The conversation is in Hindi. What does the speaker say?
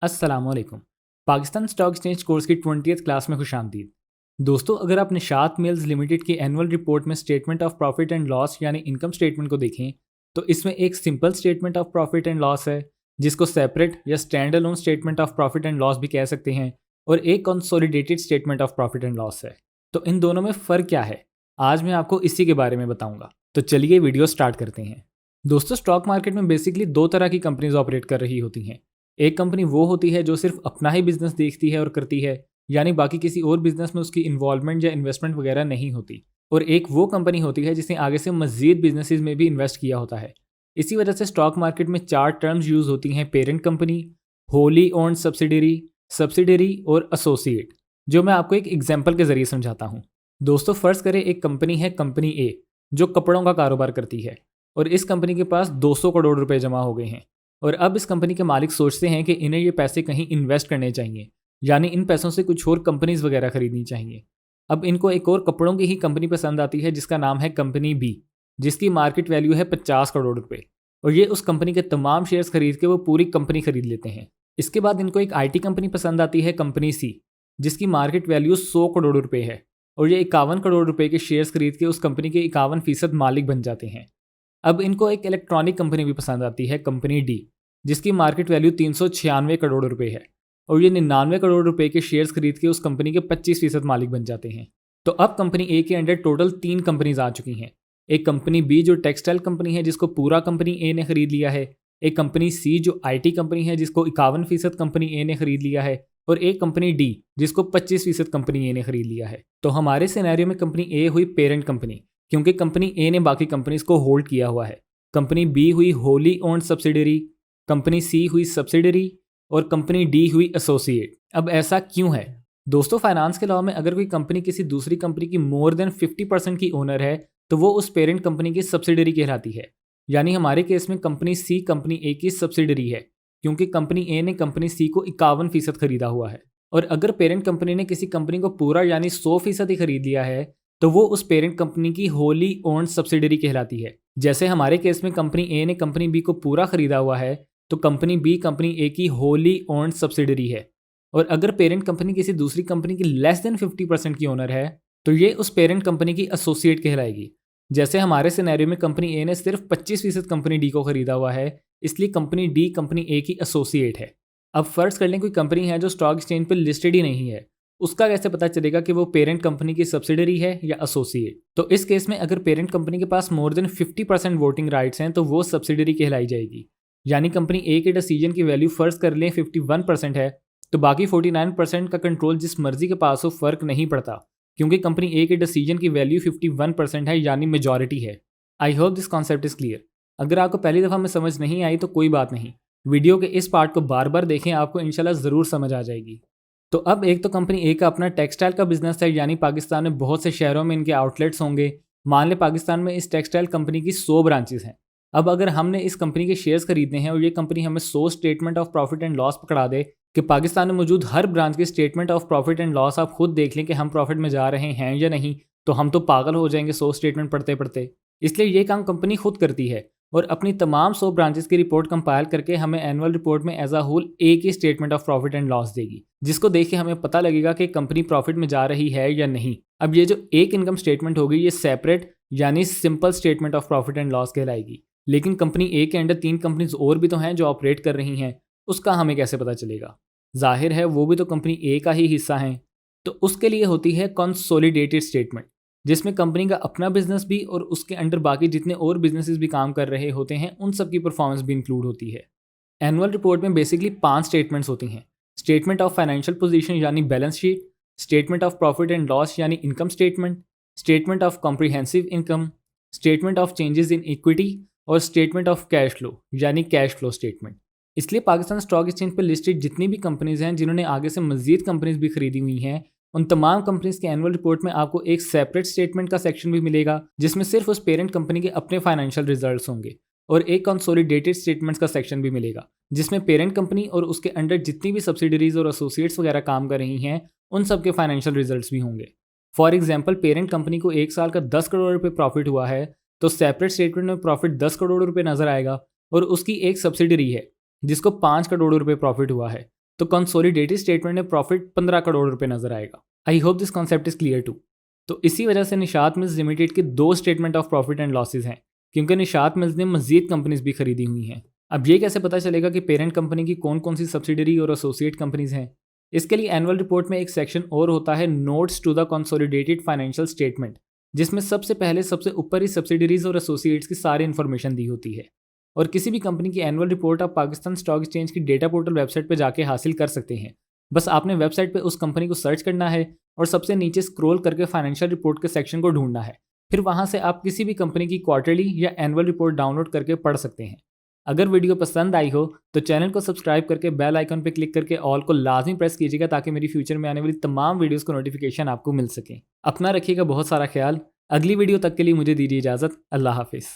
अस्सलामुअलैकुम। पाकिस्तान स्टॉक एक्सचेंज कोर्स की 20th क्लास में खुशामदीद। दोस्तों, अगर आप निशात मिल्स लिमिटेड की एनुअल रिपोर्ट में statement of profit and loss यानी इनकम स्टेटमेंट को देखें तो इसमें एक simple statement of profit and loss है, जिसको सेपरेट या stand alone statement of profit and loss भी कह सकते हैं, और एक consolidated statement of profit and loss है। तो इन दोनों में फ़र्क क्या है, आज मैं आपको इसी के बारे में बताऊंगा। तो चलिए वीडियो स्टार्ट करते हैं। दोस्तों, स्टॉक मार्केट में बेसिकली दो तरह की कंपनीज ऑपरेट कर रही होती हैं। एक कंपनी वो होती है जो सिर्फ अपना ही बिजनेस देखती है और करती है, यानी बाकी किसी और बिजनेस में उसकी इन्वॉल्वमेंट या इन्वेस्टमेंट वगैरह नहीं होती। और एक वो कंपनी होती है जिसने आगे से मजीद बिजनेसेस में भी इन्वेस्ट किया होता है। इसी वजह से स्टॉक मार्केट में चार टर्म्स यूज होती हैं: parent company, wholly owned subsidiary, subsidiary और एसोसिएट, जो मैं आपको एक एग्जाम्पल के जरिए समझाता हूँ। दोस्तों, फर्ज करें एक कंपनी है, कंपनी ए, जो कपड़ों का कारोबार करती है, और इस कंपनी के पास 200 करोड़ रुपए जमा हो गए हैं। और अब इस कंपनी के मालिक सोचते हैं कि इन्हें ये पैसे कहीं इन्वेस्ट करने चाहिए, यानी इन पैसों से कुछ और कंपनीज वगैरह खरीदनी चाहिए। अब इनको एक और कपड़ों की ही कंपनी पसंद आती है जिसका नाम है कंपनी बी, जिसकी मार्केट वैल्यू है 50 करोड़ रुपए। और ये उस कंपनी के तमाम शेयर्स खरीद के वो पूरी कंपनी खरीद लेते हैं। इसके बाद इनको एक आईटी कंपनी पसंद आती है, कंपनी सी, जिसकी मार्केट वैल्यू 100 करोड़ रुपए है। और ये 51 करोड़ रुपए के शेयर्स खरीद के उस कंपनी के 51% मालिक बन जाते हैं। अब इनको एक इलेक्ट्रॉनिक कंपनी भी पसंद आती है, कंपनी डी, जिसकी मार्केट वैल्यू 396 करोड़ रुपए है। और ये 99 करोड़ रुपए के शेयर्स खरीद के उस कंपनी के 25% मालिक बन जाते हैं। तो अब कंपनी ए के अंडर टोटल 3 कंपनीज आ चुकी हैं। एक कंपनी बी जो टेक्सटाइल कंपनी है, जिसको पूरा कंपनी ए ने खरीद लिया है। एक कंपनी सी जो आईटी कंपनी है, जिसको 51% कंपनी ए ने खरीद लिया है। और एक कंपनी डी जिसको 25% कंपनी ए ने खरीद लिया है। तो हमारे सिनेरियो में कंपनी ए हुई पेरेंट कंपनी, क्योंकि कंपनी ए ने बाकी कंपनीज को होल्ड किया हुआ है। कंपनी बी हुई होली ओन्ड सब्सिडरी, कंपनी सी हुई सब्सिडरी, और कंपनी डी हुई एसोसिएट। अब ऐसा क्यों है? दोस्तों, फाइनेंस के लॉ में अगर कोई कंपनी किसी दूसरी कंपनी की मोर देन 50% की ओनर है तो वो उस पेरेंट कंपनी की सब्सिडरी कहलाती है। यानी हमारे केस में कंपनी सी कंपनी ए की सब्सिडरी है, क्योंकि कंपनी ए ने कंपनी सी को 51% खरीदा हुआ है। और अगर पेरेंट कंपनी ने किसी कंपनी को पूरा यानी 100% ही खरीद लिया है तो वो उस पेरेंट कंपनी की होली ओन्ड सब्सिडरी कहलाती है। जैसे हमारे केस में कंपनी ए ने कंपनी बी को पूरा खरीदा हुआ है, तो कंपनी बी कंपनी ए की होली ओन्ड सब्सिडरी है। और अगर पेरेंट कंपनी किसी दूसरी कंपनी की लेस देन 50% की ओनर है तो ये उस पेरेंट कंपनी की एसोसिएट कहलाएगी। जैसे हमारे सिनेरियो में कंपनी ए ने सिर्फ 25% कंपनी डी को खरीदा हुआ है, इसलिए कंपनी डी कंपनी ए की एसोसिएट है। अब फर्ज कर लें कोई कंपनी है जो स्टॉक एक्सचेंज पर लिस्टेड ही नहीं है, उसका कैसे पता चलेगा कि वो पेरेंट कंपनी की सब्सिडरी है या एसोसिएट? तो इस केस में अगर पेरेंट कंपनी के पास मोर देन 50% वोटिंग राइट्स हैं तो वो सब्सिडरी कहलाई जाएगी। यानी कंपनी ए के डिसीजन की वैल्यू फर्ज कर लें 51% है, तो बाकी 49% का कंट्रोल जिस मर्जी के पास हो फर्क नहीं पड़ता, क्योंकि कंपनी ए के डिसीजन की वैल्यू 51% है, यानी मेजॉरिटी है। आई hope this concept is clear. अगर आपको पहली दफ़ा में समझ नहीं आई तो कोई बात नहीं, वीडियो के इस पार्ट को बार बार देखें, आपको इंशाल्लाह ज़रूर समझ आ जाएगी। तो अब एक तो कंपनी ए का अपना टेक्सटाइल का बिजनेस है, यानी पाकिस्तान में बहुत से शहरों में इनके आउटलेट्स होंगे। मान लें पाकिस्तान में इस टेक्सटाइल कंपनी की 100 ब्रांचेस हैं। अब अगर हमने इस कंपनी के शेयर्स खरीदने हैं और ये कंपनी हमें 100 statement of profit and loss पकड़ा दे कि पाकिस्तान में मौजूद हर ब्रांच के statement of profit and loss आप खुद देख लें कि हम प्रॉफिट में जा रहे हैं या नहीं, तो हम तो पागल हो जाएंगे 100 स्टेटमेंट पढ़ते पढ़ते। इसलिए ये काम कंपनी खुद करती है और अपनी तमाम 100 ब्रांचेस की रिपोर्ट कंपाइल करके हमें एनुअल रिपोर्ट में एज अ होल एक ही statement of profit and loss देगी, जिसको देख के हमें पता लगेगा कि कंपनी प्रॉफिट में जा रही है या नहीं। अब ये जो एक इनकम स्टेटमेंट होगी ये सेपरेट यानी simple statement of profit and loss कहलाएगी। लेकिन कंपनी ए के अंडर 3 कंपनीज और भी तो हैं जो ऑपरेट कर रही हैं, उसका हमें कैसे पता चलेगा? जाहिर है वो भी तो कंपनी ए का ही हिस्सा हैं। तो उसके लिए होती है कंसोलिडेटेड स्टेटमेंट, जिसमें कंपनी का अपना बिजनेस भी और उसके अंडर बाकी जितने और बिजनेसेस भी काम कर रहे होते हैं उन सब की परफॉर्मेंस भी इंक्लूड होती है। एनुअल रिपोर्ट में बेसिकली 5 स्टेटमेंट्स होती हैं: स्टेटमेंट ऑफ फाइनेंशियल पोजीशन यानी balance sheet, statement of profit and loss यानी income statement, statement of comprehensive income, statement of changes in equity, और स्टेटमेंट ऑफ कैश फ्लो यानी कैश फ्लो स्टेटमेंट। इसलिए पाकिस्तान स्टॉक एक्सचेंज पर लिस्टेड जितनी भी कंपनीज हैं जिन्होंने आगे से मजीद कंपनीज भी खरीदी हुई हैं, उन तमाम कंपनीज के एनुअल रिपोर्ट में आपको एक सेपरेट स्टेटमेंट का सेक्शन भी मिलेगा, जिसमें सिर्फ उस पेरेंट कंपनी के अपने फाइनेंशियल रिजल्ट्स होंगे, और एक कंसोलिडेटेड स्टेटमेंट्स का सेक्शन भी मिलेगा, जिसमें पेरेंट कंपनी और उसके अंडर जितनी भी सब्सिडरीज और एसोसिएट्स वगैरह काम कर रही हैं उन सब के फाइनेंशियल रिजल्ट्स भी होंगे। फॉर एग्जाम्पल, पेरेंट कंपनी को 1 साल का 10 करोड़ रुपए प्रॉफिट हुआ है तो सेपरेट स्टेटमेंट में प्रॉफिट 10 करोड़ रुपए नजर आएगा, और उसकी एक सब्सिडरी है जिसको 5 करोड़ रुपए प्रॉफिट हुआ है तो कंसोलिडेटेड स्टेटमेंट में प्रॉफिट 15 करोड़ रुपए नजर आएगा। I hope this concept is clear too. तो इसी वजह से निशात मिल्स लिमिटेड के 2 statement of profit and losses हैं, क्योंकि निशात मिल्स ने मजीद कंपनीज भी खरीदी हुई हैं। अब ये कैसे पता चलेगा कि पेरेंट कंपनी की कौन कौन सी सब्सिडरी और एसोसिएट कंपनीज हैं? इसके लिए एनुअल रिपोर्ट में एक सेक्शन और होता है, notes to the consolidated financial statement, जिसमें सबसे पहले सबसे ऊपर ही सब्सिडरीज और एसोसिएट्स की सारी इन्फॉर्मेशन दी होती है। और किसी भी कंपनी की एनुअल रिपोर्ट आप पाकिस्तान स्टॉक एक्सचेंज की डेटा पोर्टल वेबसाइट पर जाके हासिल कर सकते हैं। बस आपने वेबसाइट पे उस कंपनी को सर्च करना है और सबसे नीचे स्क्रॉल करके फाइनेंशियल रिपोर्ट के सेक्शन को ढूंढना है। फिर वहां से आप किसी भी कंपनी की क्वार्टरली या एनुअल रिपोर्ट डाउनलोड करके पढ़ सकते हैं। अगर वीडियो पसंद आई हो तो चैनल को सब्सक्राइब करके बेल आइकन पर क्लिक करके ऑल को लाजमी प्रेस कीजिएगा, ताकि मेरी फ्यूचर में आने वाली तमाम वीडियोस को नोटिफिकेशन आपको मिल सके। अपना रखिएगा बहुत सारा ख्याल। अगली वीडियो तक के लिए मुझे दीजिए इजाज़त। अल्लाह हाफिज़।